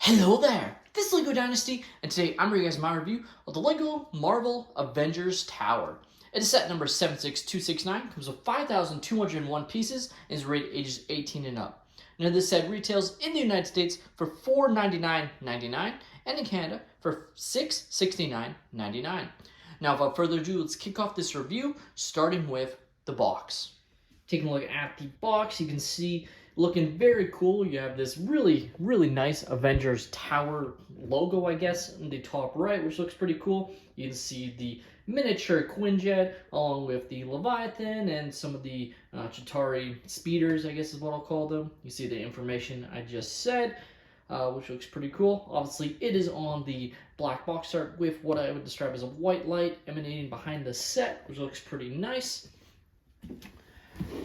Hello there! This is LEGO Dynasty, and today I'm bringing you guys my review of the LEGO Marvel Avengers Tower. It is set number 76269, comes with 5,201 pieces, and is rated ages 18 and up. Now this set retails in the United States for $499.99, and in Canada for $669.99. Now without further ado, let's kick off this review, starting with the box. Taking a look at the box, you can see looking very cool. You have this really nice Avengers Tower logo, I guess, in the top right, which looks pretty cool. You can see the miniature Quinjet along with the Leviathan and some of the Chitauri speeders, I guess is what I'll call them. You see the information I just said, which looks pretty cool. Obviously, it is on the black box art with what I would describe as a white light emanating behind the set, which looks pretty nice.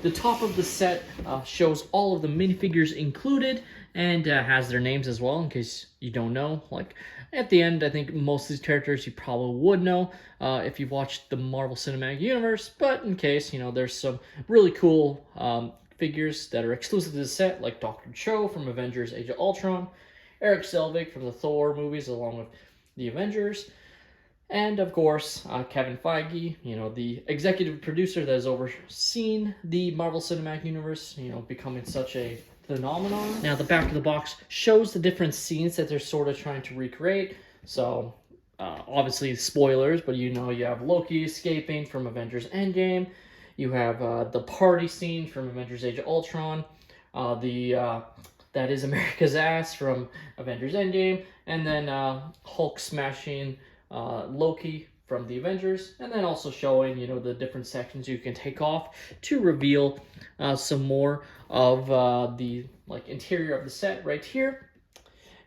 The top of the set shows all of the minifigures included and has their names as well, in case you don't know. Like at the end, I think most of these characters you probably would know if you've watched the Marvel Cinematic Universe, but in case, you know, there's some really cool figures that are exclusive to the set, like Dr. Cho from Avengers Age of Ultron, Eric Selvig from the Thor movies along with the Avengers, and of course, Kevin Feige, you know, the executive producer that has overseen the Marvel Cinematic Universe, you know, becoming such a phenomenon. Now, the back of the box shows the different scenes that they're sort of trying to recreate. So, obviously, spoilers, but you know, you have Loki escaping from Avengers Endgame. You have the party scene from Avengers Age of Ultron. That is America's ass from Avengers Endgame. And then Hulk smashing Loki from the Avengers, and then also showing, you know, the different sections you can take off to reveal some more of the interior of the set right here.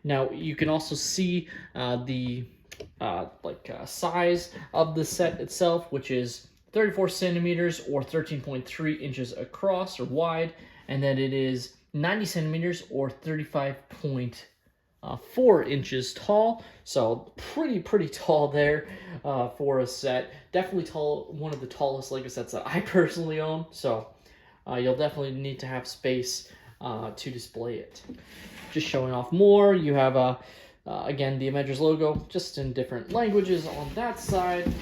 Now you can also see the size of the set itself, which is 34 centimeters or 13.3 inches across or wide, and then it is 90 centimeters or 35.4 inches tall, so pretty tall there for a set. Definitely tall, one of the tallest Lego sets that I personally own, so you'll definitely need to have space to display it. Just showing off more, you have again the Avengers logo, just in different languages on that side,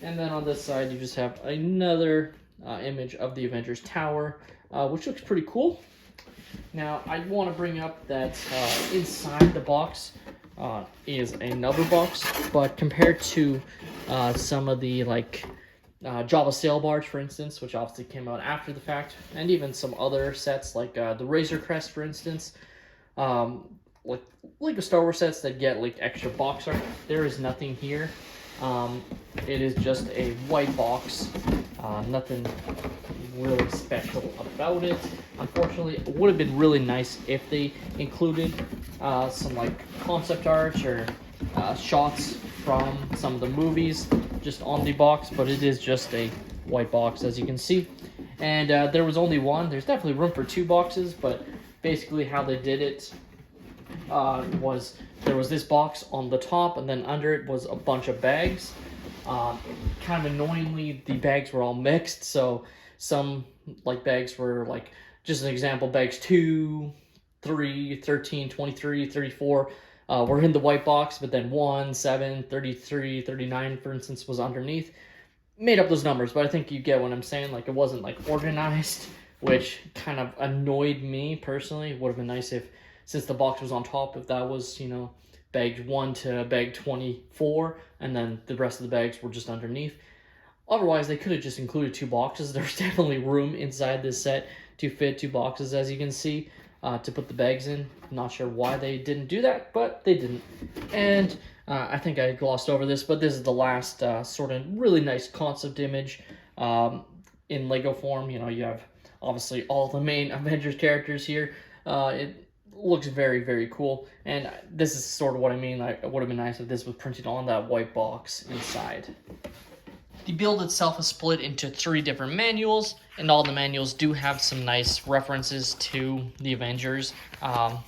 and then on this side you just have another image of the Avengers Tower, which looks pretty cool. Now, I want to bring up that inside the box is another box, but compared to some of the, Java Sail Barge, for instance, which obviously came out after the fact, and even some other sets, like the Razor Crest, for instance, like Lego Star Wars sets that get, extra box art, there is nothing here. It is just a white box, nothing really special about it. Unfortunately, it would have been really nice if they included some concept art or shots from some of the movies just on the box, but it is just a white box, as you can see. And there was only one. There's definitely room for two boxes, but basically how they did it was there was this box on the top, and then under it was a bunch of bags. Kind of annoyingly, the bags were all mixed, so some bags were just an example, bags 2, 3, 13, 23, 34 were in the white box, but then 1, 7, 33, 39, for instance, was underneath. Made up those numbers, but I think you get what I'm saying. It wasn't organized, which kind of annoyed me personally. It would have been nice if, since the box was on top, if that was, you know, bag 1 to bag 24, and then the rest of the bags were just underneath. Otherwise, they could have just included two boxes. There's definitely room inside this set to fit two boxes, as you can see, to put the bags in. Not sure why they didn't do that, but they didn't. And I think I glossed over this, but this is the last sort of really nice concept image in Lego form. You know, you have obviously all the main Avengers characters here. It looks very cool, and this is sort of what I mean. It would have been nice if this was printed on that white box inside. The build itself is split into 3 different manuals, and all the manuals do have some nice references to the Avengers,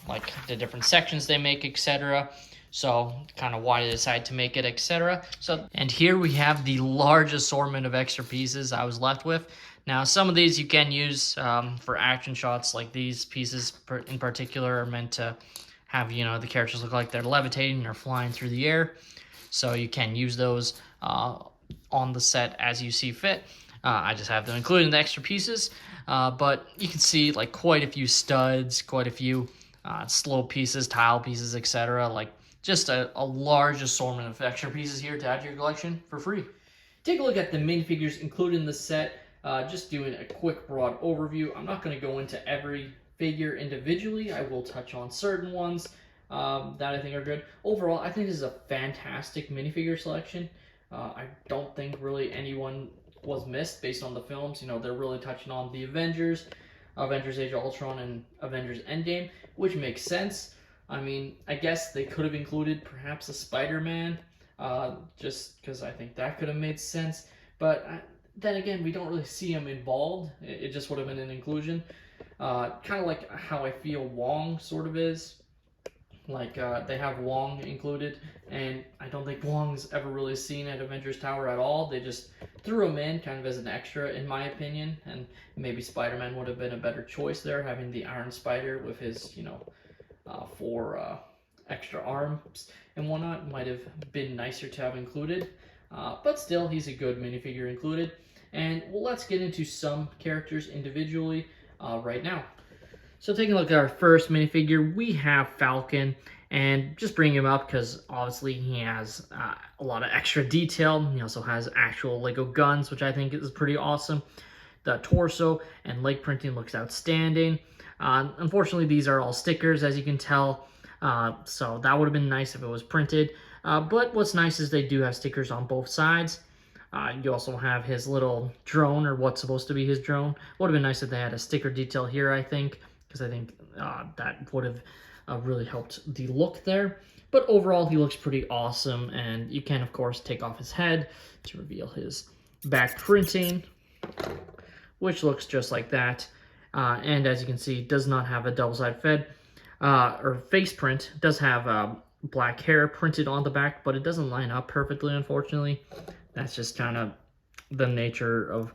like the different sections they make, etc. So, kind of why they decided to make it, etc. So, and here we have the large assortment of extra pieces I was left with. Now, some of these you can use for action shots, like these pieces in particular are meant to have, the characters look like they're levitating or flying through the air. So you can use those on the set as you see fit. I just have them included in the extra pieces, but you can see like quite a few studs, quite a few slow pieces, tile pieces, etc. Like just a large assortment of extra pieces here to add to your collection for free. Take a look at the minifigures included in the set. Just doing a quick broad overview. I'm not going to go into every figure individually. I will touch on certain ones that I think are good. Overall, I think this is a fantastic minifigure selection. I don't think really anyone was missed based on the films. They're really touching on the Avengers, Avengers Age of Ultron, and Avengers Endgame, which makes sense. I mean, I guess they could have included perhaps a Spider-Man, just because I think that could have made sense. But then again, we don't really see him involved. It just would have been an inclusion. Kind of like how I feel Wong sort of is. Like, they have Wong included, and I don't think Wong's ever really seen at Avengers Tower at all. They just threw him in kind of as an extra, in my opinion, and maybe Spider-Man would have been a better choice there, having the Iron Spider with his, 4 extra arms and whatnot. Might have been nicer to have included, but still, he's a good minifigure included. And well, let's get into some characters individually right now. So taking a look at our first minifigure, we have Falcon, and just bring him up because obviously he has a lot of extra detail. He also has actual Lego guns, which I think is pretty awesome. The torso and leg printing looks outstanding. Unfortunately, these are all stickers, as you can tell, so that would have been nice if it was printed. But what's nice is they do have stickers on both sides. You also have his little drone, or what's supposed to be his drone. Would have been nice if they had a sticker detail here, I think, because I think that would have really helped the look there. But overall, he looks pretty awesome, and you can, of course, take off his head to reveal his back printing, which looks just like that. And as you can see, does not have a double-sided fed or face print. It does have black hair printed on the back, but it doesn't line up perfectly, unfortunately. That's just kind of the nature of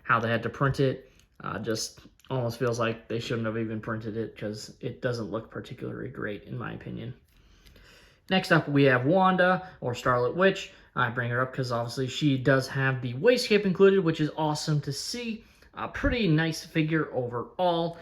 how they had to print it. Just almost feels like they shouldn't have even printed it because it doesn't look particularly great, in my opinion. Next up, we have Wanda, or Scarlet Witch. I bring her up because obviously she does have the waistcape included, which is awesome to see. A pretty nice figure overall.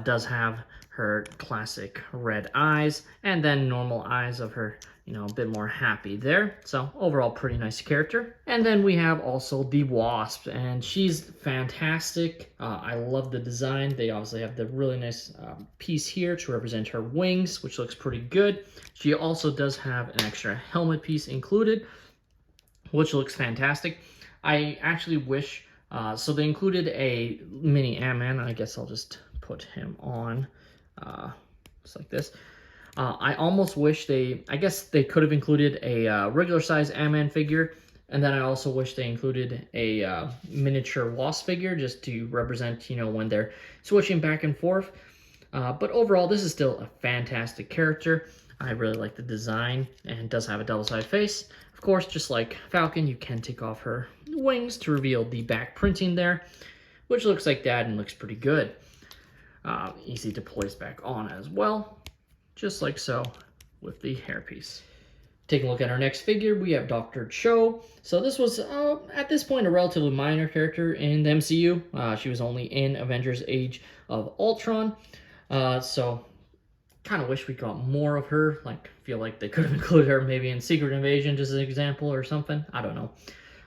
Does have her classic red eyes, and then normal eyes of her, a bit more happy there. So overall, pretty nice character. And then we have also the Wasp, and she's fantastic. I love the design. They obviously have the really nice piece here to represent her wings, which looks pretty good. She also does have an extra helmet piece included, which looks fantastic. I actually wish, so they included a mini Ant-Man. I guess I'll just put him on just like this. I almost wish I guess they could have included a regular size Ant-Man figure, and then I also wish they included a miniature Wasp figure just to represent, when they're switching back and forth. But overall, this is still a fantastic character. I really like the design, and does have a double-sided face. Of course, just like Falcon, you can take off her wings to reveal the back printing there, which looks like that and looks pretty good. Easy to place back on as well, just like so with the hairpiece. Taking a look at our next figure, we have Dr. Cho. So this was, at this point, a relatively minor character in the MCU. She was only in Avengers Age of Ultron. So kind of wish we got more of her. Like, feel like they could have included her maybe in Secret Invasion, just as an example or something. I don't know.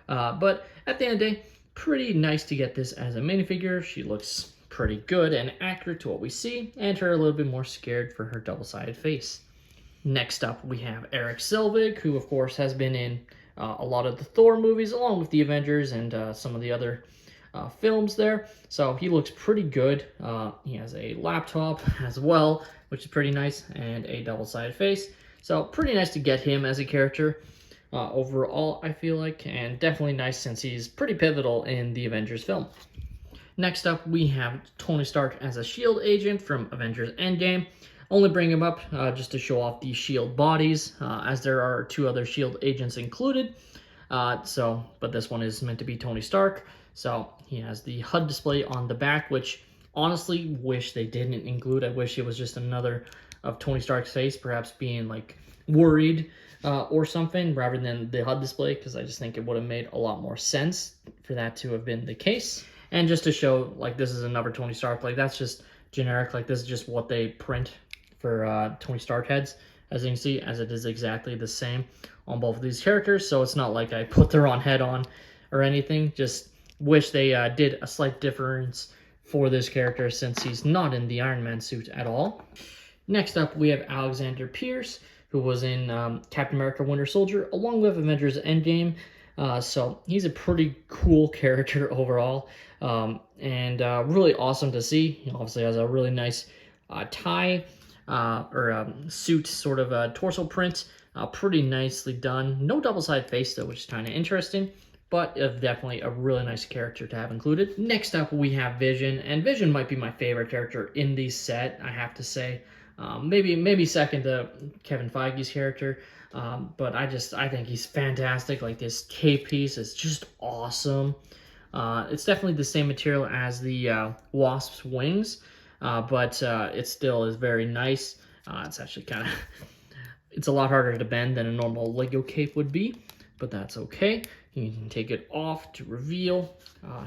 But at the end of the day, pretty nice to get this as a minifigure. She looks pretty good and accurate to what we see, and her a little bit more scared for her double-sided face. Next up, we have Eric Selvig, who of course has been in a lot of the Thor movies, along with the Avengers and some of the other films there. So he looks pretty good. He has a laptop as well, which is pretty nice, and a double-sided face. So pretty nice to get him as a character overall, I feel like, and definitely nice since he's pretty pivotal in the Avengers film. Next up, we have Tony Stark as a S.H.I.E.L.D. agent from Avengers Endgame. Only bring him up just to show off the S.H.I.E.L.D. bodies, as there are 2 other S.H.I.E.L.D. agents included. But this one is meant to be Tony Stark. So he has the HUD display on the back, which honestly wish they didn't include. I wish it was just another of Tony Stark's face, perhaps being like worried or something, rather than the HUD display, because I just think it would have made a lot more sense for that to have been the case. And just to show, like, this is another Tony Stark, like, that's just generic, like, this is just what they print for Tony Stark heads, as you can see, as it is exactly the same on both of these characters. So it's not like I put their own head on or anything, just wish they did a slight difference for this character since he's not in the Iron Man suit at all. Next up, we have Alexander Pierce, who was in Captain America Winter Soldier, along with Avengers Endgame. So he's a pretty cool character overall, and really awesome to see. He obviously has a really nice tie or suit sort of torso print, pretty nicely done. No double-sided face though, which is kind of interesting, but definitely a really nice character to have included. Next up, we have Vision, and Vision might be my favorite character in the set, I have to say. Maybe second to Kevin Feige's character, but I think he's fantastic. Like, this cape piece is just awesome. It's definitely the same material as the Wasp's wings, but it still is very nice. It's actually kind of it's a lot harder to bend than a normal Lego cape would be, but that's okay. You can take it off to reveal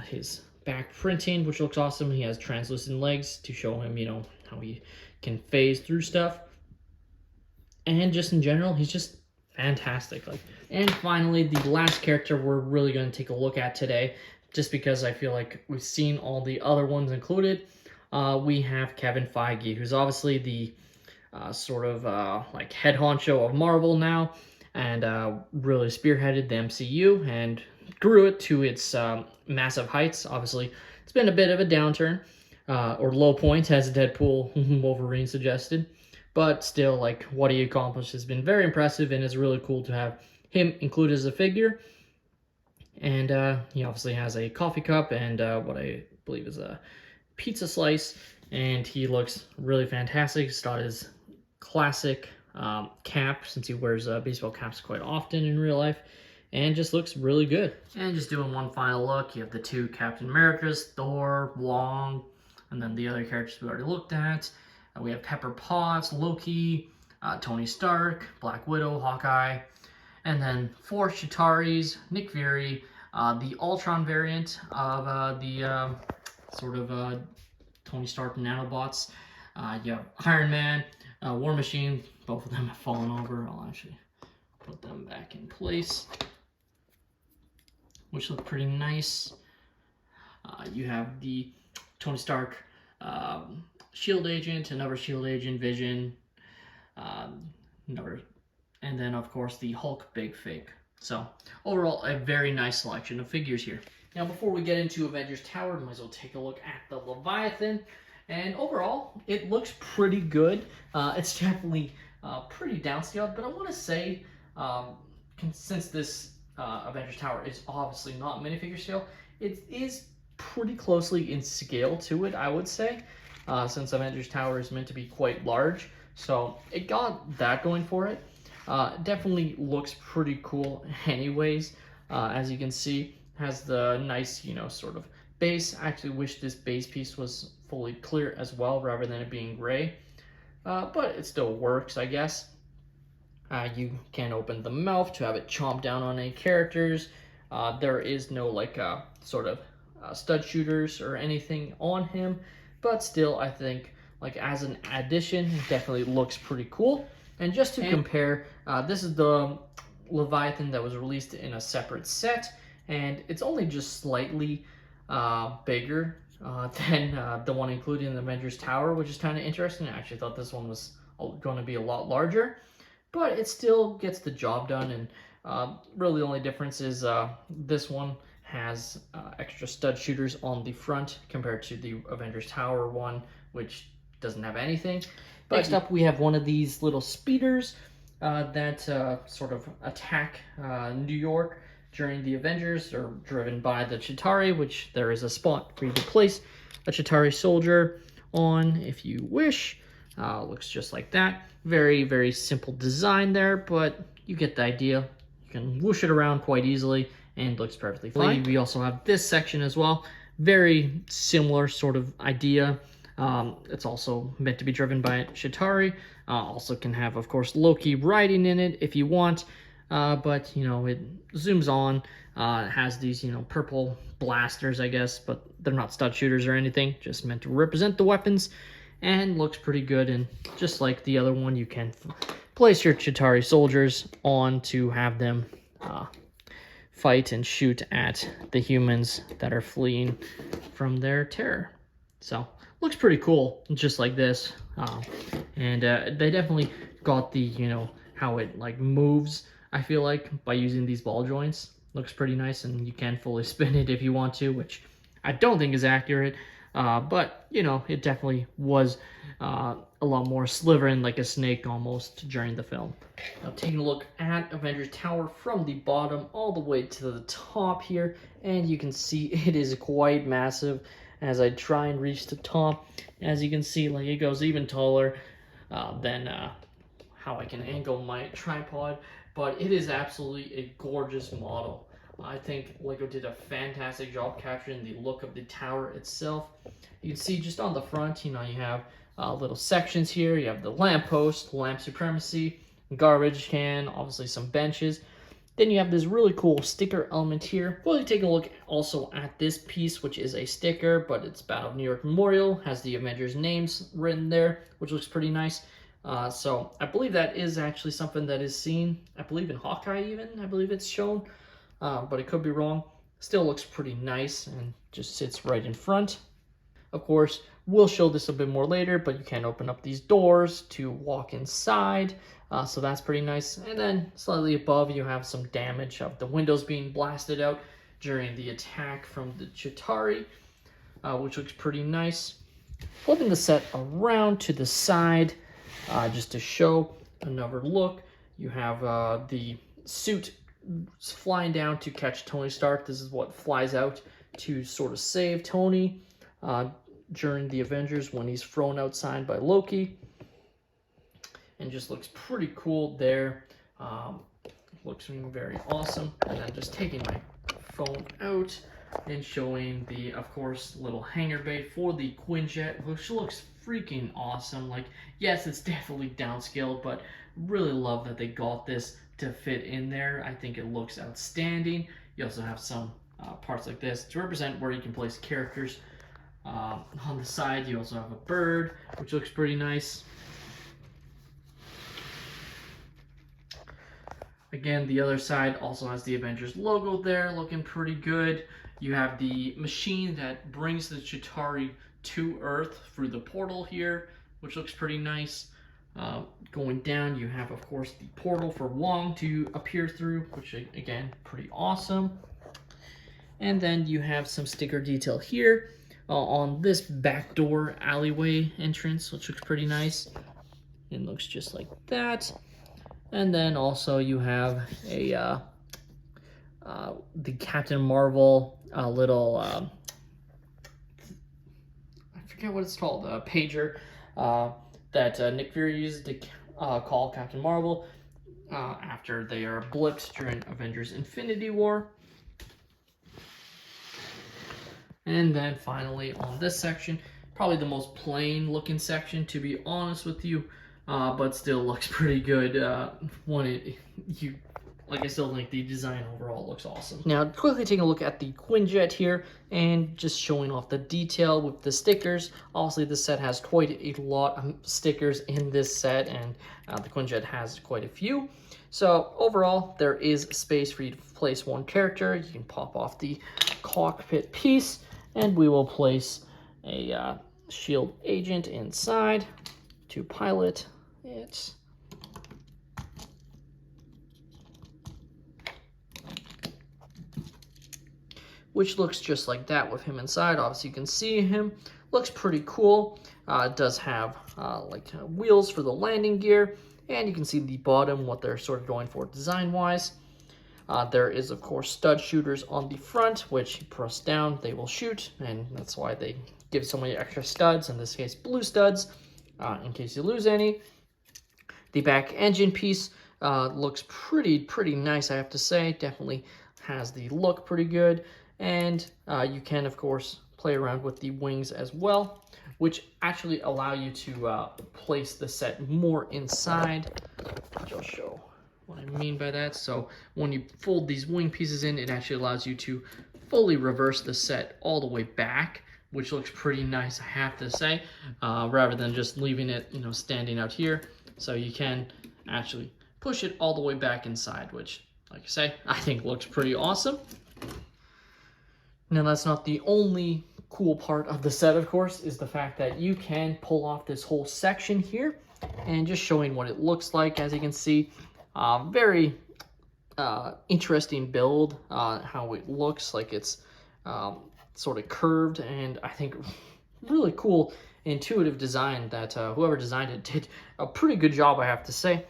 his back printing, which looks awesome. He has translucent legs to show him, you know, how he can phase through stuff. And just in general, he's just fantastic. Like, and finally, the last character we're really going to take a look at today, just because I feel like we've seen all the other ones included. We have Kevin Feige, who's obviously the sort of like head honcho of Marvel now, and really spearheaded the MCU and grew it to its massive heights. Obviously, it's been a bit of a downturn, or low point, as Deadpool Wolverine suggested. But still, like, what he accomplished has been very impressive, and it's really cool to have him included as a figure. And he obviously has a coffee cup and what I believe is a pizza slice, and he looks really fantastic. He's got his classic cap, since he wears baseball caps quite often in real life, and just looks really good. And just doing one final look, you have the two Captain Americas, Thor, Wong, and then the other characters we already looked at. We have Pepper Potts, Loki, Tony Stark, Black Widow, Hawkeye, and then 4 Chitaris, Nick Fury, the Ultron variant of the sort of Tony Stark nanobots. You have Iron Man, War Machine. Both of them have fallen over. I'll actually put them back in place, which look pretty nice. You have the Tony Stark Shield Agent, another Shield Agent, Vision, another, and then of course the Hulk Big Fake. So overall, a very nice selection of figures here. Now, before we get into Avengers Tower, we might as well take a look at the Leviathan. And overall, it looks pretty good. It's definitely pretty downscaled, but I want to say, since this Avengers Tower is obviously not minifigure scale, it is pretty closely in scale to it, I would say, since Avengers Tower is meant to be quite large. So it got that going for it. Definitely looks pretty cool anyways. As you can see, has the nice, you know, sort of base. I actually wish this base piece was fully clear as well, rather than it being gray. But it still works, I guess. You can open the mouth to have it chomp down on any characters. There is no, like, sort of stud shooters or anything on him. But still, I think, like, as an addition, it definitely looks pretty cool. And just to compare, this is the Leviathan that was released in a separate set, and it's only just slightly bigger than the one included in the Avengers Tower, which is kind of interesting. I actually thought this one was going to be a lot larger, but it still gets the job done. And really the only difference is this one has extra stud shooters on the front compared to the Avengers Tower one, which doesn't have anything. But next up, we have one of these little speeders that sort of attack New York during the Avengers, or driven by the Chitauri, which there is a spot for you to place a Chitauri soldier on if you wish. Looks just like that. Very, very simple design there, but you get the idea. You can whoosh it around quite easily and looks perfectly fine. We also have this section as well. Very similar sort of idea. It's also meant to be driven by Chitauri. Also can have, of course, Loki riding in it if you want. But, you know, it zooms on. It has these, you know, purple blasters, I guess, but they're not stud shooters or anything. Just meant to represent the weapons. And looks pretty good. And just like the other one, you can place your Chitauri soldiers on to have them fight and shoot at the humans that are fleeing from their terror. So, looks pretty cool, just like this. And they definitely got the, you know, how it like moves, I feel like, by using these ball joints. Looks pretty nice, and you can fully spin it if you want to, which I don't think is accurate. But, you know, it definitely was a lot more slithering like a snake almost during the film. Now, taking a look at Avengers Tower from the bottom all the way to the top here, and you can see it is quite massive. As I try and reach the top, as you can see, like, it goes even taller than how I can angle my tripod, but it is absolutely a gorgeous model. I think Lego did a fantastic job capturing the look of the tower itself. You can see just on the front, you know, you have little sections here. You have the lamppost, lamp supremacy, garbage can, obviously some benches. Then you have this really cool sticker element here. We'll take a look also at this piece, which is a sticker, but it's Battle of New York Memorial, has the Avengers names written there, which looks pretty nice. So I believe that is actually something that is seen, I believe in Hawkeye even, I believe it's shown, but it could be wrong. Still looks pretty nice and just sits right in front. Of course, we'll show this a bit more later, but you can open up these doors to walk inside. So that's pretty nice. And then slightly above, you have some damage of the windows being blasted out during the attack from the Chitauri, which looks pretty nice. Flipping the set around to the side, just to show another look, you have the suit flying down to catch Tony Stark. This is what flies out to sort of save Tony during the Avengers when he's thrown outside by Loki. And just looks pretty cool there. Looks very awesome. And then just taking my phone out and showing the, of course, little hangar bay for the Quinjet, which looks freaking awesome. Like, yes, it's definitely downscaled, but really love that they got this to fit in there. I think it looks outstanding. You also have some parts like this to represent where you can place characters. On the side, you also have a bird, which looks pretty nice. Again, the other side also has the Avengers logo there, looking pretty good. You have the machine that brings the Chitauri to Earth through the portal here, which looks pretty nice. Going down, you have, of course, the portal for Wong to appear through, which, again, pretty awesome. And then you have some sticker detail here on this back door alleyway entrance, which looks pretty nice. It looks just like that. And then also you have a the Captain Marvel little I forget what it's called, pager that Nick Fury used to call Captain Marvel after they are blipped during Avengers Infinity War. And then finally on this section, probably the most plain looking section, to be honest with you. But still looks pretty good I still think the design overall looks awesome. Now, quickly taking a look at the Quinjet here and just showing off the detail with the stickers. Obviously, this set has quite a lot of stickers in this set, and the Quinjet has quite a few. So overall, there is space for you to place one character. You can pop off the cockpit piece, and we will place a shield agent inside to pilot it. Which looks just like that with him inside. Obviously you can see him. Looks pretty cool. It does have wheels for the landing gear, and you can see the bottom, what they're sort of going for design wise. There is, of course, stud shooters on the front, which you press down, they will shoot, and that's why they give so many extra studs, in this case blue studs, in case you lose any. The back engine piece looks pretty nice, I have to say. Definitely has the look pretty good. And you can, of course, play around with the wings as well. which actually allow you to place the set more inside, which I'll show what I mean by that. So when you fold these wing pieces in, it actually allows you to fully reverse the set all the way back, which looks pretty nice, I have to say, rather than just leaving it, you know, standing out here. So you can actually push it all the way back inside, which, like I say, I think looks pretty awesome. Now, that's not the only cool part of the set, of course, is the fact that you can pull off this whole section here, and just showing what it looks like. As you can see, very interesting build, how it looks like it's sort of curved, and I think really cool intuitive design that whoever designed it did a pretty good job, I have to say.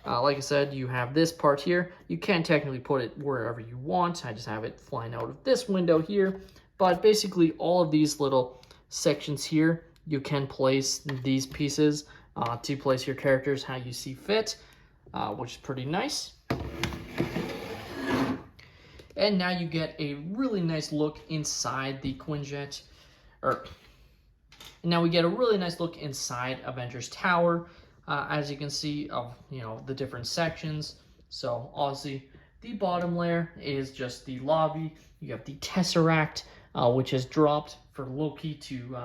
Like I said, you have this part here. You can technically put it wherever you want. I just have it flying out of this window here. But basically, all of these little sections here, you can place these pieces to place your characters how you see fit, which is pretty nice. And now you get a really nice look inside the Quinjet. Now we get a really nice look inside Avengers Tower. As you can see, of the different sections. So obviously the bottom layer is just the lobby. You have the Tesseract, which is dropped for Loki to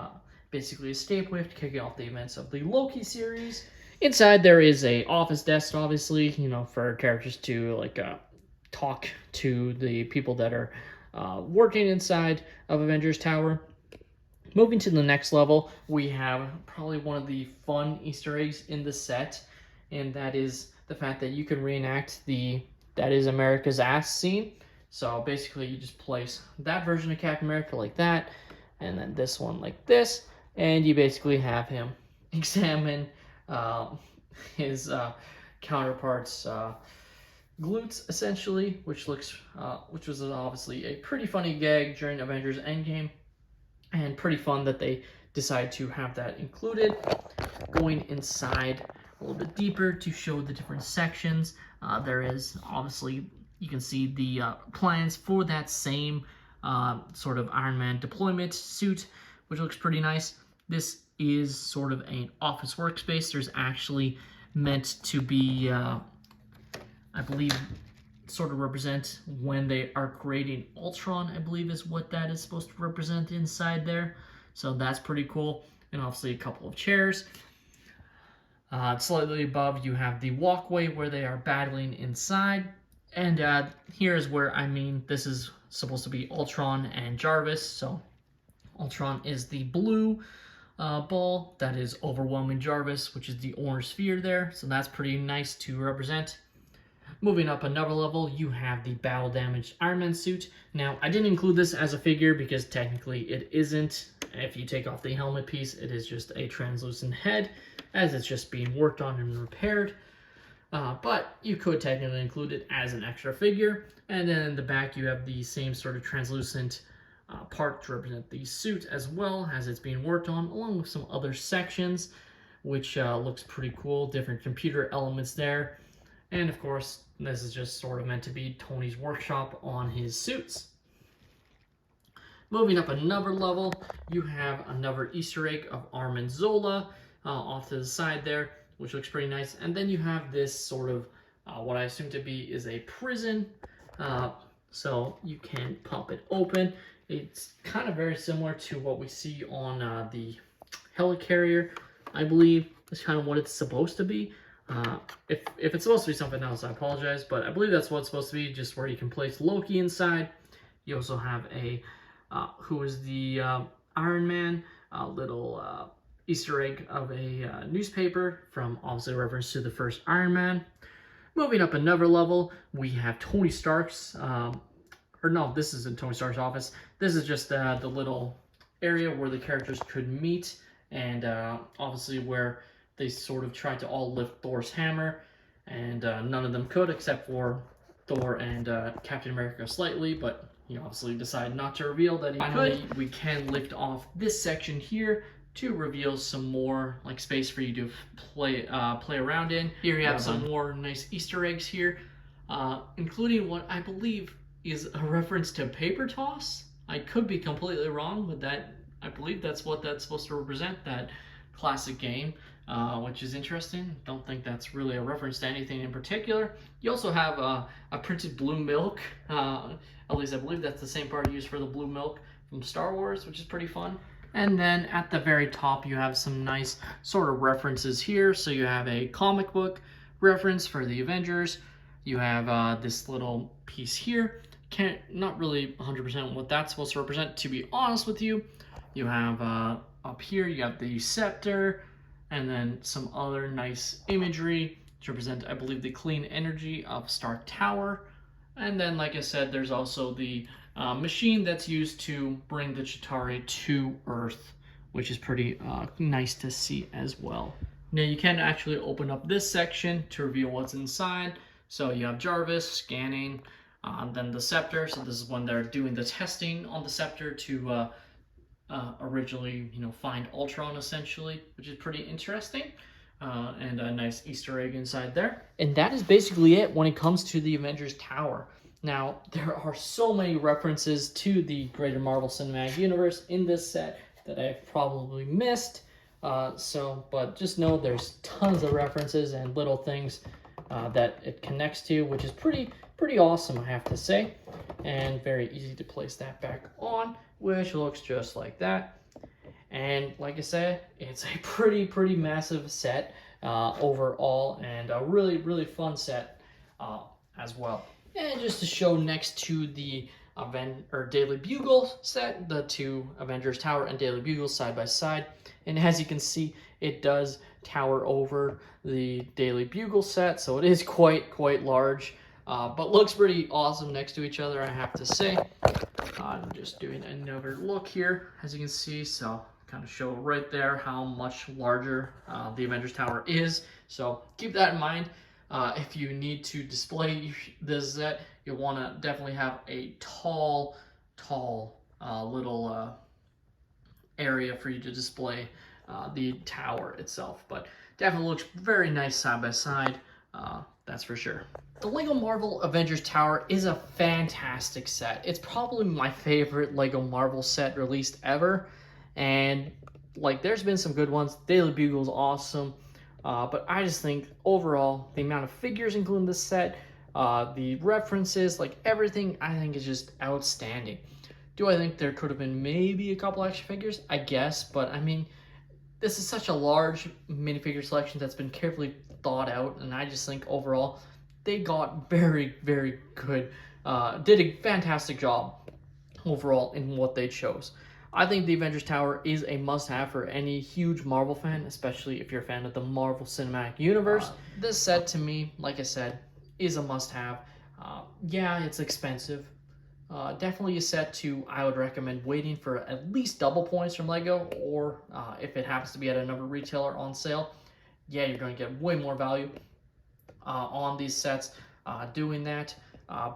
basically escape with, kicking off the events of the Loki series. Inside there is a office desk, obviously, for characters to like talk to the people that are working inside of Avengers Tower. Moving to the next level, we have probably one of the fun Easter eggs in the set, and that is the fact that you can reenact the "That Is America's Ass" scene. So basically, you just place that version of Captain America like that, and then this one like this, and you basically have him examine his counterpart's glutes, essentially, which was obviously a pretty funny gag during Avengers Endgame. And pretty fun that they decide to have that included. Going inside a little bit deeper to show the different sections, there is obviously, you can see the plans for that same sort of Iron Man deployment suit, which looks pretty nice. This is sort of an office workspace. There's actually meant to be, I believe, sort of represent when they are creating Ultron, I believe is what that is supposed to represent inside there. So that's pretty cool. And obviously a couple of chairs. Slightly above, you have the walkway where they are battling inside. And here's where, this is supposed to be Ultron and Jarvis. So Ultron is the blue ball that is overwhelming Jarvis, which is the orange sphere there. So that's pretty nice to represent. Moving up another level, you have the battle damaged Iron Man suit. Now, I didn't include this as a figure because technically it isn't. If you take off the helmet piece, it is just a translucent head, as it's just being worked on and repaired. But you could technically include it as an extra figure. And then in the back, you have the same sort of translucent part to represent the suit as well, as it's being worked on, along with some other sections, which looks pretty cool. Different computer elements there. And of course, this is just sort of meant to be Tony's workshop on his suits. Moving up another level, you have another Easter egg of Armin Zola off to the side there, which looks pretty nice. And then you have this sort of, what I assume to be is a prison. So you can pop it open. It's kind of very similar to what we see on the helicarrier, I believe. That's kind of what it's supposed to be. If it's supposed to be something else, I apologize, but I believe that's what it's supposed to be, just where you can place Loki inside. You also have a, who is the Iron Man, little Easter egg of a newspaper from, obviously, reference to the first Iron Man. Moving up another level, we have Tony Stark's, or no, this isn't Tony Stark's office. This is just the little area where the characters could meet, and obviously where they sort of tried to all lift Thor's hammer, and none of them could except for Thor and Captain America slightly, but he obviously decided not to reveal that he could. We can lift off this section here to reveal some more like space for you to play around in. Here you have some more nice Easter eggs here, including what I believe is a reference to paper toss. I could be completely wrong, but that I believe that's what that's supposed to represent, that classic game, which is interesting. Don't think that's really a reference to anything in particular. You also have a printed blue milk. At least I believe that's the same part used for the blue milk from Star Wars, which is pretty fun. And then at the very top, you have some nice sort of references here. So you have a comic book reference for the Avengers. You have this little piece here. Not really 100% what that's supposed to represent, to be honest with you. You have up here, you have the scepter, and then some other nice imagery to represent, I believe, the clean energy of Stark Tower. And then, like I said, there's also the machine that's used to bring the Chitauri to Earth, which is pretty nice to see as well. Now you can actually open up this section to reveal what's inside. So you have Jarvis scanning, then the scepter. So this is when they're doing the testing on the scepter to originally, find Ultron essentially, which is pretty interesting. And a nice Easter egg inside there. And that is basically it when it comes to the Avengers Tower. Now, there are so many references to the greater Marvel Cinematic Universe in this set that I've probably missed. But just know there's tons of references and little things that it connects to, which is pretty awesome, I have to say. And very easy to place that back on, which looks just like that. And like I said, it's a pretty massive set overall, and a really fun set as well. And just to show next to the Daily Bugle set, the two Avengers Tower and Daily Bugle side by side. And as you can see, it does tower over the Daily Bugle set, so it is quite large, but looks pretty awesome next to each other, I have to say. I'm just doing another look here, as you can see, so kind of show right there how much larger the Avengers Tower is. So keep that in mind. If you need to display this set, you'll want to definitely have a tall little area for you to display the tower itself. But definitely looks very nice side by side, that's for sure. The LEGO Marvel Avengers Tower is a fantastic set. It's probably my favorite LEGO Marvel set released ever. And like, there's been some good ones. Daily Bugle's awesome. But I just think overall, the amount of figures included in this set, the references, like everything, I think is just outstanding. Do I think there could have been maybe a couple extra figures? I guess, but I mean, this is such a large minifigure selection that's been carefully thought out, and I just think overall, they got very good, did a fantastic job overall in what they chose. I think the Avengers Tower is a must-have for any huge Marvel fan, especially if you're a fan of the Marvel Cinematic Universe. This set, to me, like I said, is a must-have. Yeah, it's expensive. Definitely a set I would recommend waiting for at least double points from LEGO, or if it happens to be at another retailer on sale, yeah, you're going to get way more value on these sets doing that.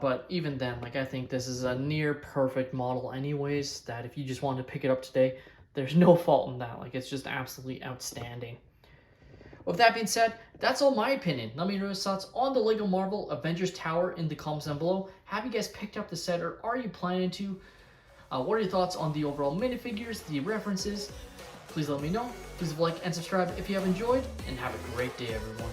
But even then, like, I think this is a near perfect model anyways, that if you just wanted to pick it up today, there's no fault in that. Like, it's just absolutely outstanding. With that being said, that's all my opinion. Let me know your thoughts on the LEGO Marvel Avengers Tower in the comments down below. Have you guys picked up the set, or are you planning to? What are your thoughts on the overall minifigures, the references? Please let me know. Please like and subscribe if you have enjoyed, and have a great day, everyone.